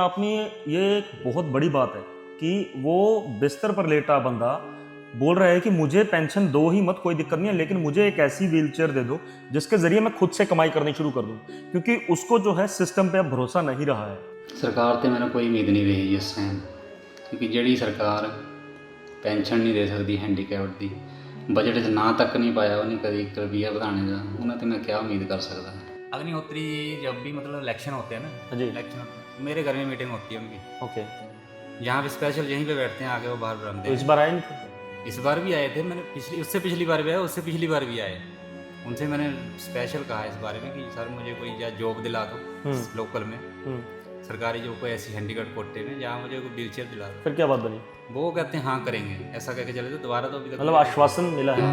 आपने ये एक बहुत बड़ी बात है कि वो बिस्तर पर लेटा बंदा बोल रहा है कि मुझे पेंशन दो ही मत, कोई दिक्कत नहीं है, लेकिन मुझे एक ऐसी व्हीलचेयर दे दो जिसके जरिए मैं खुद से कमाई करनी शुरू कर दूं, क्योंकि उसको जो है सिस्टम पे अब भरोसा नहीं रहा है। सरकार तो मैंने कोई उम्मीद नहीं रही जी इस टाइम, क्योंकि ਜਿਹੜੀ ਸਰਕਾਰ ਪੈਨਸ਼ਨ नहीं दे सकती हैंडीकैप की, बजट च ना तक नहीं पाया उन्हें कभी एक रुपया बढ़ाने का, उन्हें तो मैं क्या उम्मीद कर सकता। अग्निहोत्री जब भी मतलब इलेक्शन होते हैं ना जी। इलेक्शन मेरे घर में मीटिंग होती है उनकी, ओके। यहाँ पे स्पेशल यहीं पे बैठते हैं, आगे वो बाहर बरामदे तो में। इस बार आए नहीं थे? इस बार भी आए थे, मैंने उससे पिछली बार भी आया, उससे पिछली बार भी आए। उनसे मैंने स्पेशल कहा इस बारे में कि सर मुझे कोई या जॉब दिला दो लोकल में, सरकारी जॉब कोई ऐसी हैंडीकैप कोटे में जहाँ मुझे कोई व्हीलचेयर दिला दो। फिर क्या बात बनी? वो कहते हैं हाँ करेंगे, ऐसा कह के चले तो दोबारा तो अभी तक मतलब आश्वासन मिला है?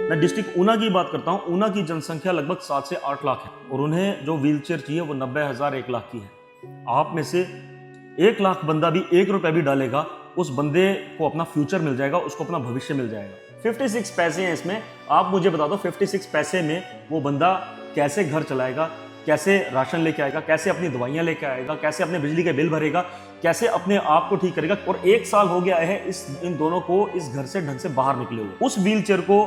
मैं डिस्ट्रिक्ट ऊना की बात करता हूँ। ऊना की जनसंख्या लगभग 7 से 8 लाख है और उन्हें जो व्हीलचेयर चाहिए वो 90,000 1 लाख की है। आप में से 1 लाख बंदा भी 1 रुपया भी डालेगा, उस बंदे को अपना फ्यूचर मिल जाएगा, उसको अपना भविष्य मिल जाएगा। 56 पैसे हैं इसमें। आप मुझे बता दो 56 पैसे में वो बंदा कैसे घर चलाएगा, कैसे राशन लेके आएगा, कैसे अपनी दवाइयाँ लेके आएगा, कैसे अपने बिजली के बिल भरेगा, कैसे अपने आप को ठीक करेगा। और 1 साल हो गया है इन दोनों को इस घर से ढंग से बाहर निकले हुए। उस व्हीलचेयर को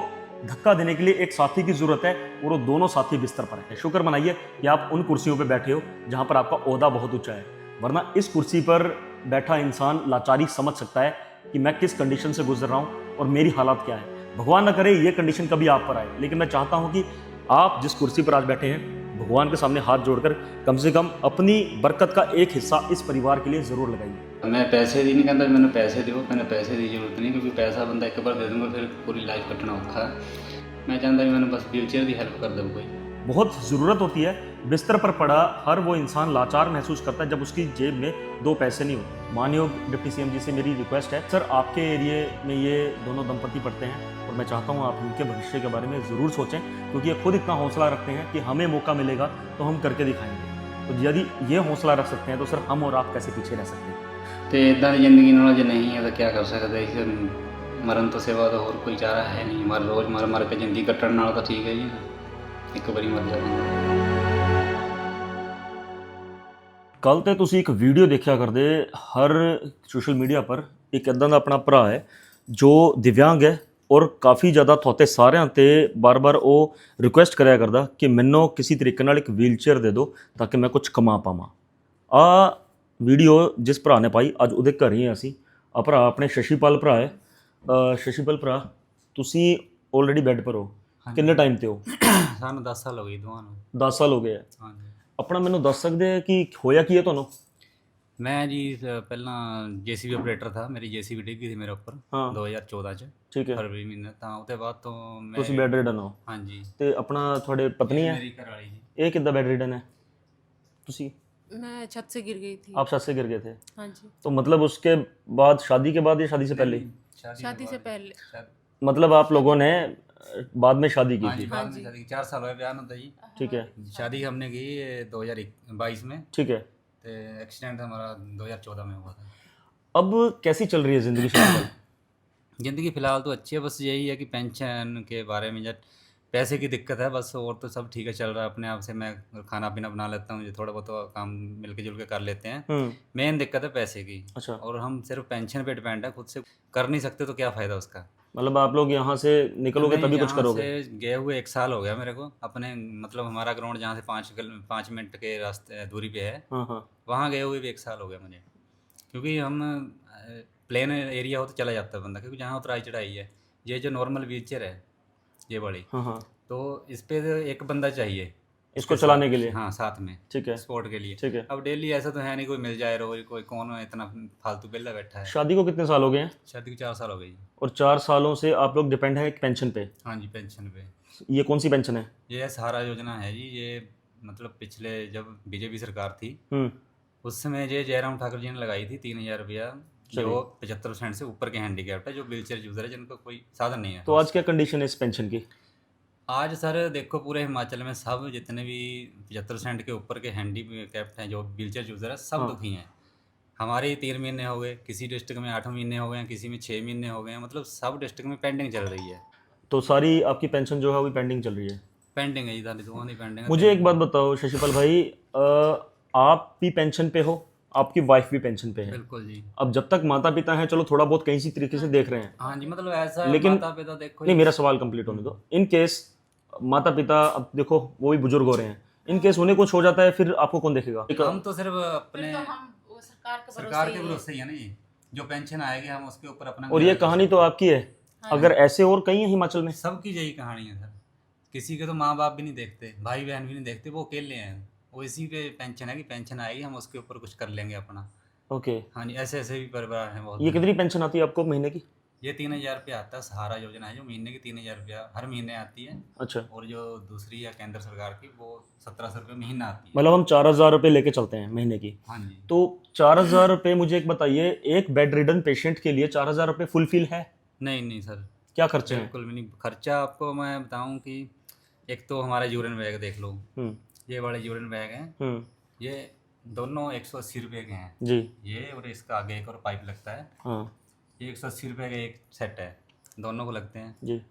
धक्का देने के लिए एक साथी की जरूरत है और वो दोनों साथी बिस्तर पर हैं। शुक्र मनाइए कि आप उन कुर्सियों पर बैठे हो जहां पर आपका ओहदा बहुत ऊंचा है, वरना इस कुर्सी पर बैठा इंसान लाचारी समझ सकता है कि मैं किस कंडीशन से गुजर रहा हूं और मेरी हालात क्या है। भगवान न करे ये कंडीशन कभी आप पर आए, लेकिन मैं चाहता हूं कि आप जिस कुर्सी पर आज बैठे हैं, भगवान के सामने हाथ जोड़कर कम से कम अपनी बरकत का एक हिस्सा इस परिवार के लिए जरूर लगाइए। मैं पैसे दी नहीं कहता, मैंने पैसे दो, मैंने पैसे की जरूरत नहीं, क्योंकि पैसा बंदा एक बार दे दूंगा फिर पूरी लाइफ कटना औखा है। मैं चाहता कि मैंने बस व्हीलचेयर की हेल्प कर दो कोई। बहुत ज़रूरत होती है। बिस्तर पर पड़ा हर वो इंसान लाचार महसूस करता है जब उसकी जेब में 2 पैसे नहीं होते। माननीय डिप्टी सीएम जी से मेरी रिक्वेस्ट है, सर आपके एरिए में ये दोनों दंपति पढ़ते हैं और मैं चाहता हूँ आप उनके भविष्य के बारे में ज़रूर सोचें, क्योंकि ये खुद इतना हौसला रखते हैं कि हमें मौका मिलेगा तो हम करके दिखाएंगे। तो यदि ये हौसला रख सकते हैं तो सर हम और आप कैसे पीछे रह सकते हैं। तो इदा की जिंदगी नाल जे नहीं है तो क्या कर सकते, मरण तो सिवा तो होर कोई चारा है नहीं। मर रोज़ मर मर के जिंदगी कट्टण नाल तो ठीक है जी, एक बारी मर जाए। ਕੱਲ ਤੇ ਤੁਸੀਂ ਇੱਕ ਵੀਡੀਓ ਦੇਖਿਆ ਕਰਦੇ ਹਰ ਸੋਸ਼ਲ ਮੀਡੀਆ ਪਰ, ਇੱਕ ਇਦਾਂ ਦਾ ਆਪਣਾ ਭਰਾ ਹੈ ਜੋ ਦਿਵਿਆਂਗ ਹੈ ਔਰ ਕਾਫੀ ਜ਼ਿਆਦਾ ਥੋਤੇ ਸਾਰਿਆਂ ਤੇ ਬਾਰ-ਬਾਰ ਉਹ ਰਿਕੁਐਸਟ ਕਰਿਆ ਕਰਦਾ ਕਿ ਮੈਨੂੰ ਕਿਸੇ ਤਰੀਕੇ ਨਾਲ ਇੱਕ ਵੀਲਚੇਅਰ ਦੇ ਦਿਓ ਤਾਂ ਕਿ ਮੈਂ ਕੁਝ ਕਮਾ ਪਾਵਾਂ। ਆ ਵੀਡੀਓ ਜਿਸ ਭਰਾ ਨੇ ਪਾਈ, ਅੱਜ ਉਹਦੇ ਘਰ ਹੀ ਹਾਂ ਅਸੀਂ। ਆ ਭਰਾ ਆਪਣੇ ਸ਼ਸ਼ੀਪਾਲ ਭਰਾ ਹੈ। ਸ਼ਸ਼ੀਪਾਲ ਭਰਾ, ਤੁਸੀਂ ਆਲਰੇਡੀ ਬੈੱਡ ਪਰ ਹੋ, ਕਿੰਨੇ ਟਾਈਮ ਤੇ ਹੋ? ਸਾਨੂੰ 10 ਸਾਲ ਹੋ ਗਏ ਦੋਵਾਂ ਨੂੰ। 10 ਸਾਲ ਹੋ ਗਏ ਆ। ਹਾਂਜੀ। ਆਪਣਾ ਮੈਨੂੰ ਦੱਸ ਸਕਦੇ ਆ ਕਿ ਹੋਇਆ ਕੀ ਹੈ ਤੁਹਾਨੂੰ? मैं जी पहला जेसीबी ऑपरेटर था, मेरी जेसीबी डिग गई थी मेरे ऊपर। हाँ। 2014 ਚ ਠੀਕ ਹੈ। फरवरी महीने ਤਾਂ ਉਹਦੇ ਬਾਅਦ ਤੋਂ ਮੈਂ ਤੁਸੀਂ ਬੈੱਡ ਰਿਡਨ ਹੋ ਹਾਂਜੀ। ਤੇ ਆਪਣਾ ਤੁਹਾਡੇ ਪਤਨੀ ਹੈ, ਮੇਰੀ ਘਰ ਵਾਲੀ ਜੀ। ਇਹ ਕਿੱਦਾਂ ਬੈੱਡ ਰਿਡਨ है? ਤੁਸੀਂ? मैं छत से गिर गई थी। आप छत से गिर गए थे? हाँ जी। तो मतलब उसके बाद, शादी के बाद या शादी से पहले? शादी से पहले। मतलब आप लोगों ने बाद में शादी की हाँ जी, थी? बाद में शादी की। 4 साल हुए ब्याह होता जी। ठीक है। शादी हमने की 2022 में, ठीक है। तो एक्सीडेंट हमारा 2014 में हुआ था। अब कैसी चल रही है जिंदगी शकील? ज़िंदगी फ़िलहाल तो अच्छी है, बस यही है कि पेंशन के बारे में जब पैसे की दिक्कत है बस, और तो सब ठीक है, चल रहा है अपने आप से। मैं खाना पीना बना लेता हूँ, थोड़ा बहुत तो काम मिलके जुल के कर लेते हैं। मेन दिक्कत है पैसे की। अच्छा। और हम सिर्फ पेंशन पे डिपेंड है, खुद से कर नहीं सकते तो क्या फ़ायदा उसका। मतलब आप लोग यहाँ से निकलोगे तभी कुछ यहाँ करोगे? से गए हुए 1 साल हो गया मेरे को अपने, मतलब हमारा ग्राउंड जहाँ से 5 मिनट के रास्ते दूरी पे है, हाँ हाँ। वहाँ गए हुए भी 1 साल हो गया मुझे। क्योंकि हम प्लेन एरिया हो तो चला जाता है बंदा, क्योंकि जहाँ उतराई चढ़ाई है। ये जो नॉर्मल व्हीलचेयर है ये बड़ी, हाँ हाँ। तो इस पे एक बंदा चाहिए इसको चलाने के लिए? हाँ, साथ में। ठीक है। स्पोर्ट के लिए। ठीक है। अब डेली ऐसा तो है नहीं कोई मिल जाए रोज, कोई कौन है इतना फालतू बेला बैठा है। शादी को कितने साल हो गए हैं? शादी को 4 साल हो गई। और 4 सालों से आप लोग डिपेंड है एक पेंशन पे? हाँ जी, पेंशन पे। ये कौन सी पेंशन है? ये सहारा योजना है जी। ये मतलब पिछले जब बीजेपी सरकार थी उस समय ये जयराम ठाकुर जी ने लगाई थी 3,000 रुपया, जो 75% से ऊपर के हैंडीकैप्ट है, जो व्हीलचेयर यूजर है, जिनको कोई साधन नहीं है। तो आज क्या कंडीशन है इस पेंशन की? आज सर देखो पूरे हिमाचल में सब जितने भी 75% के ऊपर के हैंडीकैप्ट हैं, जो व्हीलचेयर यूजर है, सब दुखी हैं। हमारे 3 महीने हो गए, किसी डिस्ट्रिक्ट में 8 महीने हो गए, किसी में 6 महीने हो गए, मतलब सब डिस्ट्रिक्ट में पेंडिंग चल रही है। तो सारी आपकी पेंशन जो है वो पेंडिंग चल रही है। पेंडिंग है जी, सारी तो नहीं पेंडिंग है। मुझे एक बात बताओ शशिपाल भाई, आप भी पेंशन पे हो, आपकी वाइफ भी पेंशन पे है। बिल्कुल जी। अब जब तक माता पिता हैं चलो थोड़ा बहुत कहीं सी तरीके से देख रहे हैं, हाँ जी, मतलब ऐसा है, लेकिन माता पिता देखो नहीं, मेरा सवाल कंप्लीट होने दो। इन केस माता पिता, अब देखो वो भी बुजुर्ग हो रहे हैं, इन केस उन्हें कुछ हो जाता है फिर आपको कौन देखेगा? हम तो सिर्फ अपने तो हम वो सरकार के सरकार के भरोसे ही भरोसे ही है ना जी, जो पेंशन आएगी हम उसके ऊपर अपना और ये कहानी तो आपकी है, अगर ऐसे और कहीं है हिमाचल में। सबकी यही कहानी है सर। किसी के तो माँ बाप भी नहीं देखते, भाई बहन भी नहीं देखते, वो अकेले हैं, वो इसी पे पेंशन है कि पेंशन आएगी हम उसके ऊपर कुछ कर लेंगे अपना। ओके, हाँ जी, ऐसे ऐसे भी परिवार हैं बहुत। ये कितनी पेंशन आती है आपको महीने की? ये 3,000 रुपया आता है, सहारा योजना है जो महीने की 3,000 रुपया हर महीने आती है। अच्छा, और जो दूसरी है केंद्र सरकार की, वो 1,700 रुपये महीना आती है। मतलब हम 4,000 रुपये लेके चलते हैं महीने की। हाँ जी। तो 4,000 रुपये, मुझे एक बताइए, एक बेड रिडन पेशेंट के लिए 4,000 रुपये फुलफिल है? नहीं नहीं सर, क्या खर्चे हैं? बिल्कुल भी नहीं। खर्चा आपको मैं बताऊं कि एक तो हमारा यूरिन बैग देख लो, हम्म ये वाले यूरिन बैग हैं, हम्म ये दोनों 180 रुपये के हैं। जी, ये और इसका आगे एक और पाइप लगता है, हाँ ये 180 रुपये का एक सेट है, दोनों को लगते हैं। जी,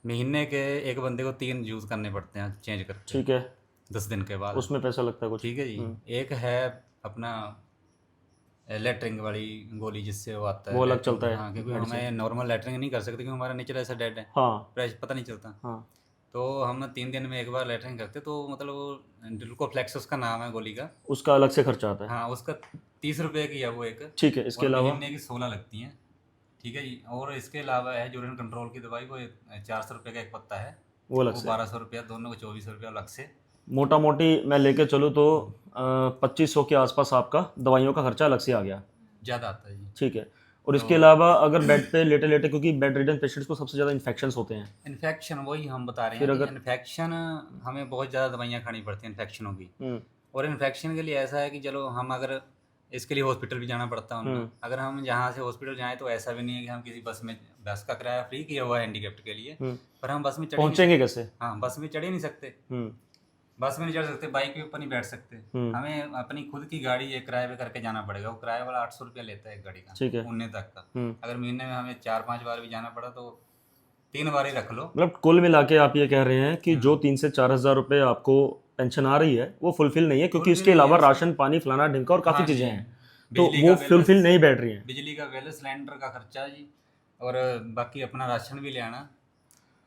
महीने के एक बंदे को 3 यूज़ करने पड़ते हैं चेंज करके, ठीक है, 10 दिन के बाद। उसमें पैसा लगता है कुछ? ठीक है जी। एक है अपना लेटरिंग वाली गोली, जिससे वो आता है, वो अलग लेटरिंग। चलता है, हाँ, क्योंकि medicine। हमें नॉर्मल लेटरिंग नहीं कर सकते क्योंकि हमारा नेचर ऐसा डेड है, हाँ पता नहीं चलता। हाँ, तो हम 3 दिन में एक बार लेटरिंग करते, तो मतलब वो डिल्कोफ्लेक्स उसका नाम है गोली का। उसका अलग से खर्चा आता है। हाँ, उसका 30 रुपये की है वो एक। ठीक है, इसके और अलावा? महीने की 16 लगती हैं। ठीक है जी। और इसके अलावा है यूरिन कंट्रोल की दवाई, वो 400 रुपये का एक पत्ता है, वो अलग वो से? 1200 रुपया, दोनों को 2400 रुपया अलग से। मोटा मोटी मैं लेके चलूँ तो 2500 के आसपास आपका दवाइयों का खर्चा अलग से आ गया। ज़्यादा आता है जी। ठीक है, और इसके अलावा अगर बेड पे लेटे लेटे, क्योंकि बेड रिडन पेशेंट्स को सबसे ज़्यादा इन्फेक्शंस होते हैं, इन्फेक्शन वही हम बता रहे फिर हैं कि अगर- इन्फेक्शन हमें बहुत ज़्यादा दवाइयाँ खानी पड़ती हैं इन्फेक्शनों की। और इन्फेक्शन के लिए ऐसा है कि चलो हम अगर इसके लिए हॉस्पिटल भी जाना पड़ता है उनको। अगर हम यहाँ से हॉस्पिटल जाएँ तो ऐसा भी नहीं है कि हम किसी बस का किराया फ्री किया हुआ है हैंडीकैप्ड के लिए, पर हम बस में चढ़ ही नहीं पहुंचेंगे कैसे? सकते। हाँ, बस में चढ़ ही नहीं सकते, हम्म बस में नहीं चढ़ सकते, बाइक के ऊपर नहीं बैठ सकते। हमें अपनी खुद की गाड़ी एक किराए पे करके जाना पड़ेगा। वो किराए वाला 800 रुपया लेता है एक गाड़ी का, ठीक है। उन्ने तक का। हम्म अगर महीने में हमें 4-5 बार भी जाना पड़ा तो 3 बार ही रख लो। मतलब कुल मिला के आप ये कह रहे हैं कि जो 3 से 4,000 रुपये आपको पेंशन आ रही है वो फुलफिल नहीं है, क्योंकि Fulfill इसके नहीं अलावा है। राशन पानी फलाना ढिमका और काफ़ी हाँ जी। चीज़ें हैं, तो बिजली वो का बिल, फुलफिल नहीं बैठ रही हैं। बिजली का बिल, सिलेंडर का खर्चा जी, और बाकी अपना राशन भी ले आना,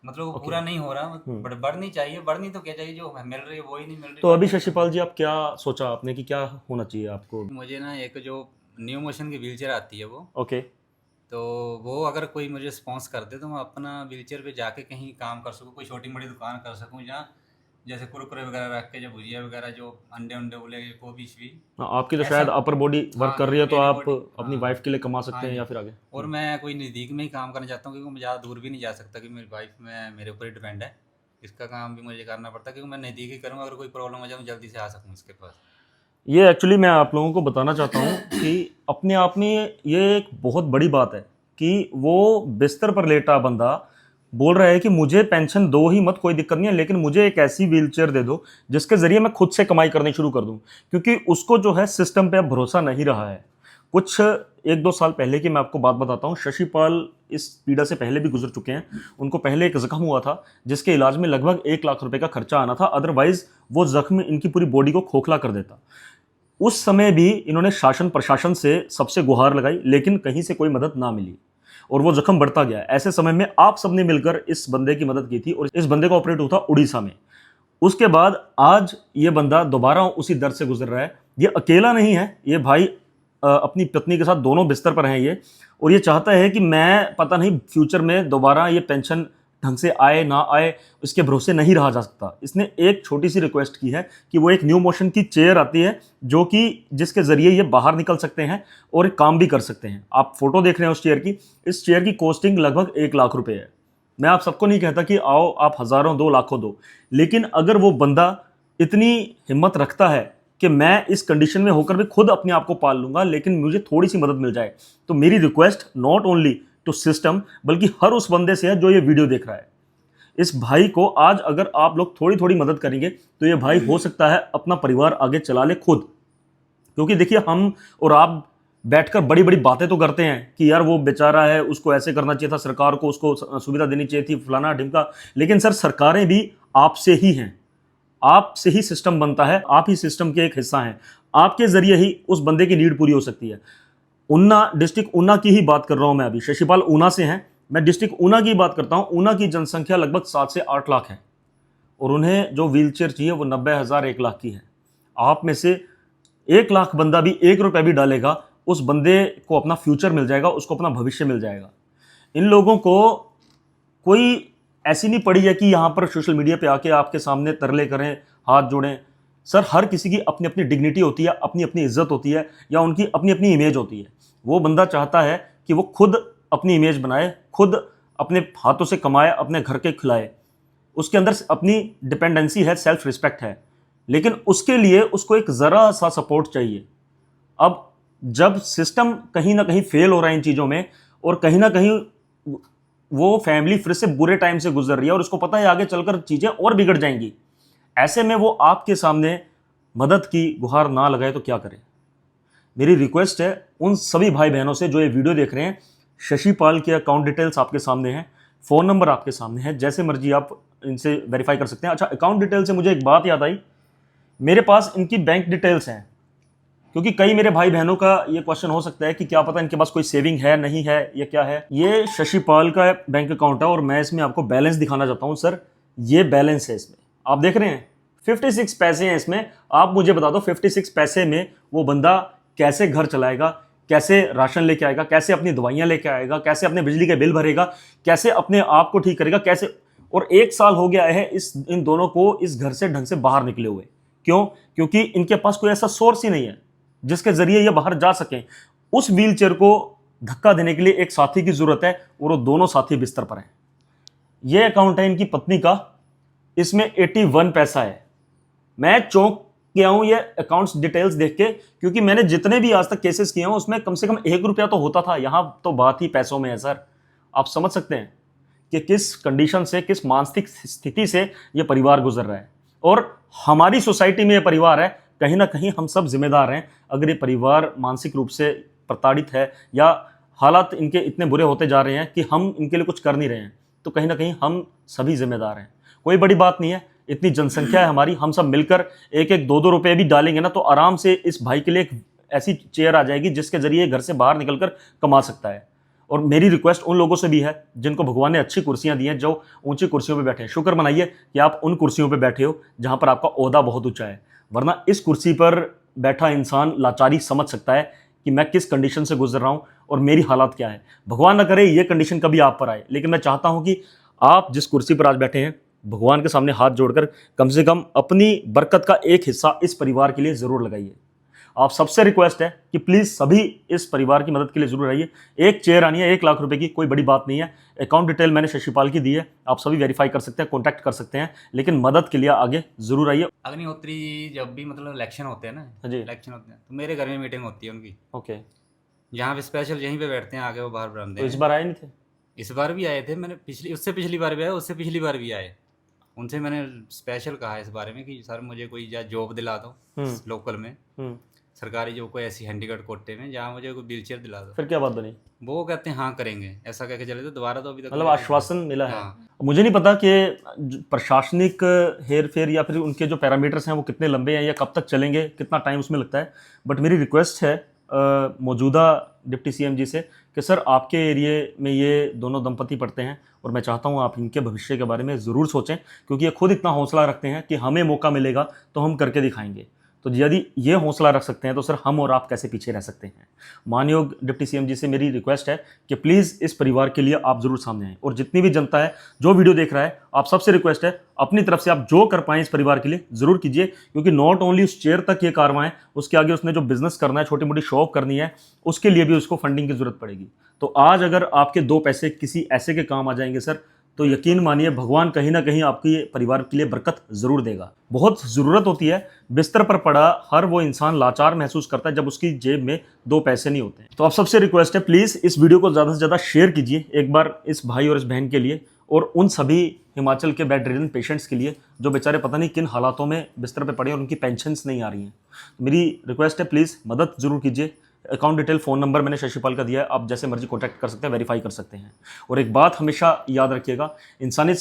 मतलब वो पूरा नहीं हो रहा। बट बढ़नी चाहिए, बढ़नी तो क्या चाहिए, जो मिल रही है वो ही नहीं मिल रही। तो अभी शशिपाल जी, आप क्या सोचा आपने कि क्या होना चाहिए आपको? मुझे ना एक जो न्यू मोशन की व्हीलचेयर आती है वो, ओके, तो वो अगर कोई मुझे स्पॉन्स कर दे तो मैं अपना व्हीलचेयर पे जाके कहीं काम कर सकूँ, कोई छोटी मोटी दुकान कर सकूँ, जहाँ जैसे कुरकुरे वगैरह रख के, जो भुजिया वगैरह, जो अंडे उंडे बोले, कोई भी। हाँ, आपकी तो ऐसा- शायद अपर बॉडी वर्क हाँ, कर रही है, तो मेरी आप body- अपनी हाँ। वाइफ के लिए कमा सकते हाँ हैं जी। या फिर आगे। और मैं कोई नज़दीक में ही काम करना चाहता हूँ, क्योंकि मैं ज़्यादा दूर भी नहीं जा सकता, क्योंकि मेरी वाइफ में मेरे ऊपर ही डिपेंड है। इसका काम भी मुझे करना पड़ता है, क्योंकि मैं नज़दीक ही करूँगा, अगर कोई प्रॉब्लम हो जाए मैं जल्दी से आ सकूँ इसके पास। ये एक्चुअली मैं आप लोगों को बताना चाहता हूँ कि अपने आप में ये एक बहुत बड़ी बात है कि वो बिस्तर पर लेटा बंदा बोल रहा है कि मुझे पेंशन दो ही मत, कोई दिक्कत नहीं है, लेकिन मुझे एक ऐसी व्हीलचेयर दे दो जिसके ज़रिए मैं खुद से कमाई करनी शुरू कर दूं, क्योंकि उसको जो है सिस्टम पे अब भरोसा नहीं रहा है। कुछ 1-2 साल पहले की मैं आपको बात बताता हूँ। शशिपाल इस पीड़ा से पहले भी गुजर चुके हैं। उनको पहले एक जख्म हुआ था जिसके इलाज में लगभग 1 लाख रुपए का खर्चा आना था, अदरवाइज वो जख्म इनकी पूरी बॉडी को खोखला कर देता। उस समय भी इन्होंने शासन प्रशासन से सबसे गुहार लगाई, लेकिन कहीं से कोई मदद ना मिली और वो जख्म बढ़ता गया। ऐसे समय में आप सबने मिलकर इस बंदे की मदद की थी और इस बंदे का ऑपरेट हुआ था उड़ीसा में। उसके बाद आज ये बंदा दोबारा उसी दर्द से गुजर रहा है। ये अकेला नहीं है, ये भाई अपनी पत्नी के साथ दोनों बिस्तर पर हैं ये, और ये चाहता है कि मैं पता नहीं फ्यूचर में दोबारा ये पेंशन ढंग से आए ना आए, इसके भरोसे नहीं रहा जा सकता। इसने एक छोटी सी रिक्वेस्ट की है कि वो एक न्यू मोशन की चेयर आती है जो कि जिसके ज़रिए ये बाहर निकल सकते हैं और काम भी कर सकते हैं। आप फोटो देख रहे हैं उस चेयर की। इस चेयर की कॉस्टिंग लगभग 1 लाख रुपए है। मैं आप सबको नहीं कहता कि आओ आप हज़ारों 2 लाखों दो, लेकिन अगर वो बंदा इतनी हिम्मत रखता है कि मैं इस कंडीशन में होकर भी खुद अपने आप को पाल लूँगा, लेकिन मुझे थोड़ी सी मदद मिल जाए, तो मेरी request not only to system बल्कि हर उस बंदे से है जो ये वीडियो देख रहा है। इस भाई को आज अगर आप लोग थोड़ी थोड़ी मदद करेंगे तो ये भाई हो सकता है अपना परिवार आगे चला ले खुद। क्योंकि देखिए, हम और आप बैठकर बड़ी बड़ी बातें तो करते हैं कि यार वो बेचारा है, उसको ऐसे करना चाहिए था, सरकार को उसको सुविधा देनी चाहिए थी, फलाना ढिमका। लेकिन सर सरकारें भी आपसे ही हैं, आपसे ही सिस्टम बनता है, आप ही सिस्टम के एक हिस्सा हैं, आपके जरिए ही उस बंदे की नीड पूरी हो सकती है। ऊना, डिस्ट्रिक्ट ऊना की ही बात कर रहा हूं मैं अभी, शशिपाल ऊना से हैं, मैं डिस्ट्रिक्ट ऊना की बात करता हूं। ऊना की जनसंख्या लगभग 7 से 8 लाख है और उन्हें जो व्हीलचेयर चाहिए वो 90,000 1 लाख की है। आप में से 1 लाख बंदा भी 1 रुपया भी डालेगा, उस बंदे को अपना फ्यूचर मिल जाएगा, उसको अपना भविष्य मिल जाएगा। इन लोगों को कोई ऐसी नहीं पड़ी है कि यहाँ पर सोशल मीडिया पे आके आपके सामने तरले करें, हाथ जोड़ें। सर हर किसी की अपनी अपनी डिग्निटी होती है, अपनी अपनी इज्जत होती है, या उनकी अपनी अपनी इमेज होती है। वो बंदा चाहता है कि वो खुद अपनी इमेज बनाए, खुद अपने हाथों से कमाए, अपने घर के खिलाए, उसके अंदर अपनी डिपेंडेंसी है, सेल्फ रिस्पेक्ट है, लेकिन उसके लिए उसको एक ज़रा सा सपोर्ट चाहिए। अब जब सिस्टम कहीं ना कहीं फेल हो रहा है इन चीज़ों में, और कहीं ना कहीं वो फैमिली फिर से बुरे टाइम से गुजर रही है और उसको पता है आगे चलकर चीज़ें और बिगड़ जाएंगी, ऐसे में वो आपके सामने मदद की गुहार ना लगाए तो क्या करे। मेरी रिक्वेस्ट है उन सभी भाई बहनों से जो ये वीडियो देख रहे हैं, शशिपाल के अकाउंट डिटेल्स आपके सामने हैं, फ़ोन नंबर आपके सामने है, जैसे मर्जी आप इनसे वेरीफाई कर सकते हैं। अच्छा, अकाउंट डिटेल से मुझे एक बात याद आई, मेरे पास इनकी बैंक डिटेल्स हैं, क्योंकि कई मेरे भाई बहनों का ये क्वेश्चन हो सकता है कि क्या पता इनके पास कोई सेविंग है, नहीं है, या क्या है। ये शशिपाल का बैंक अकाउंट है और मैं इसमें आपको बैलेंस दिखाना चाहता हूँ। सर ये बैलेंस है, इसमें आप देख रहे हैं 56 पैसे हैं इसमें। आप मुझे बता दो 56 पैसे में वो बंदा कैसे घर चलाएगा, कैसे राशन लेके आएगा, कैसे अपनी दवाइयाँ लेके आएगा, कैसे अपने बिजली के बिल भरेगा, कैसे अपने आप को ठीक करेगा, कैसे। और 1 साल हो गया है इन दोनों को इस घर से ढंग से बाहर निकले हुए। क्यों? क्योंकि इनके पास कोई ऐसा सोर्स ही नहीं है जिसके जरिए ये बाहर जा सकें। उस व्हीलचेयर को धक्का देने के लिए एक साथी की जरूरत है और वो दोनों साथी बिस्तर पर हैं। ये अकाउंट है इनकी पत्नी का, इसमें 81 पैसा है। मैं चौंक गया हूं ये अकाउंट्स डिटेल्स देख के, क्योंकि मैंने जितने भी आज तक केसेस किए हैं उसमें कम से कम 1 रुपया तो होता था। यहां तो बात ही पैसों में है। सर आप समझ सकते हैं कि किस कंडीशन से, किस मानसिक स्थिति से ये परिवार गुजर रहा है। और हमारी सोसाइटी में ये परिवार है, कहीं ना कहीं हम सब जिम्मेदार हैं। अगर ये परिवार मानसिक रूप से प्रताड़ित है या हालात इनके इतने बुरे होते जा रहे हैं कि हम इनके लिए कुछ कर नहीं रहे हैं, तो कहीं ना कहीं हम सभी जिम्मेदार हैं। कोई बड़ी बात नहीं है, इतनी जनसंख्या है हमारी, हम सब मिलकर 1-1, 2-2 रुपए भी डालेंगे ना, तो आराम से इस भाई के लिए एक ऐसी चेयर आ जाएगी जिसके जरिए घर से बाहर निकलकर कमा सकता है। और मेरी रिक्वेस्ट उन लोगों से भी है जिनको भगवान ने अच्छी कुर्सियां दी हैं, जो ऊंची कुर्सियों पे बैठे हैं, शुक्र मनाइए कि आप उन कुर्सियों पे बैठे हो जहां पर आपका ओहदा बहुत ऊंचा है। वरना इस कुर्सी पर बैठा इंसान लाचारी समझ सकता है कि मैं किस कंडीशन से गुजर रहा हूं और मेरी हालात क्या है। भगवान ना करे ये कंडीशन कभी आप पर आए, लेकिन मैं चाहता हूं कि आप जिस कुर्सी पर आज बैठे हैं, भगवान के सामने हाथ जोड़कर कम से कम अपनी बरकत का एक हिस्सा इस परिवार के लिए जरूर लगाइए। आप सबसे रिक्वेस्ट है कि प्लीज सभी इस परिवार की मदद के लिए जरूर आइए। एक चेयर आनी है 1 लाख रुपए की, कोई बड़ी बात नहीं है। अकाउंट डिटेल मैंने शशिपाल की दी है, आप सभी वेरीफाई कर सकते हैं, कॉन्टैक्ट कर सकते हैं, लेकिन मदद के लिए आगे जरूर आइए। अग्निहोत्री जब भी मतलब इलेक्शन होते हैं ना जी। इलेक्शन होते हैं तो मेरे घर में मीटिंग होती है उनकी, ओके, जहाँ पे स्पेशल यहीं पे बैठते हैं, आगे वो बाहर बरामदे तो इस हैं। बार आए नहीं थे? इस बार भी आए थे, मैंने उससे पिछली बार भी आए, उससे पिछली बार भी आए। उनसे मैंने स्पेशल कहा इस बारे में कि सर मुझे कोई या जॉब दिला दो लोकल में, सरकारी जॉब कोई ऐसी हैंडीकैप कोटे में जहाँ मुझे कोई व्हीलचेयर दिला दो। फिर क्या बात बनी? वो कहते हैं हाँ करेंगे, ऐसा कह के चले। तो दोबारा तो अभी तक मतलब आश्वासन मिला है। हाँ। मुझे नहीं पता कि प्रशासनिक हेर फेर या फिर उनके जो पैरामीटर्स हैं वो कितने लंबे हैं या कब तक चलेंगे, कितना टाइम उसमें लगता है। बट मेरी रिक्वेस्ट है मौजूदा डिप्टी सीएम जी से कि सर आपके एरिए में ये दोनों दंपति पढ़ते हैं और मैं चाहता हूँ आप इनके भविष्य के बारे में ज़रूर सोचें, क्योंकि ये खुद इतना हौसला रखते हैं कि हमें मौका मिलेगा तो हम करके दिखाएंगे। तो यदि ये हौसला रख सकते हैं तो सर हम और आप कैसे पीछे रह सकते हैं। मानयोग डिप्टी सीएम जी से मेरी रिक्वेस्ट है कि प्लीज़ इस परिवार के लिए आप ज़रूर सामने आएँ। और जितनी भी जनता है जो वीडियो देख रहा है, आप सबसे रिक्वेस्ट है अपनी तरफ से आप जो कर पाएँ इस परिवार के लिए ज़रूर कीजिए, क्योंकि नॉट ओनली उस चेयर तक ये कारवां है, उसके आगे उसने जो बिजनेस करना है, छोटी मोटी शॉप करनी है, उसके लिए भी उसको फंडिंग की ज़रूरत पड़ेगी। तो आज अगर आपके 2 पैसे किसी ऐसे के काम आ जाएंगे सर, तो यकीन मानिए भगवान कहीं ना कहीं आपके परिवार के लिए बरकत जरूर देगा। बहुत ज़रूरत होती है, बिस्तर पर पड़ा हर वो इंसान लाचार महसूस करता है जब उसकी जेब में 2 पैसे नहीं होते। तो आप सबसे रिक्वेस्ट है प्लीज़ इस वीडियो को ज़्यादा से ज़्यादा शेयर कीजिए एक बार इस भाई और इस बहन के लिए, और उन सभी हिमाचल के बेड रिडन पेशेंट्स के लिए जो बेचारे पता नहीं किन हालातों में बिस्तर पर पड़े और उनकी पेंशन्स नहीं आ रही हैं। मेरी रिक्वेस्ट है प्लीज़ मदद ज़रूर कीजिए, अकाउंट डिटेल, फ़ोन नंबर मैंने शशिपाल का दिया है, आप जैसे मर्जी कॉन्टैक्ट कर सकते हैं, वेरीफाई कर सकते हैं। और एक बात हमेशा याद रखिएगा, इंसानियत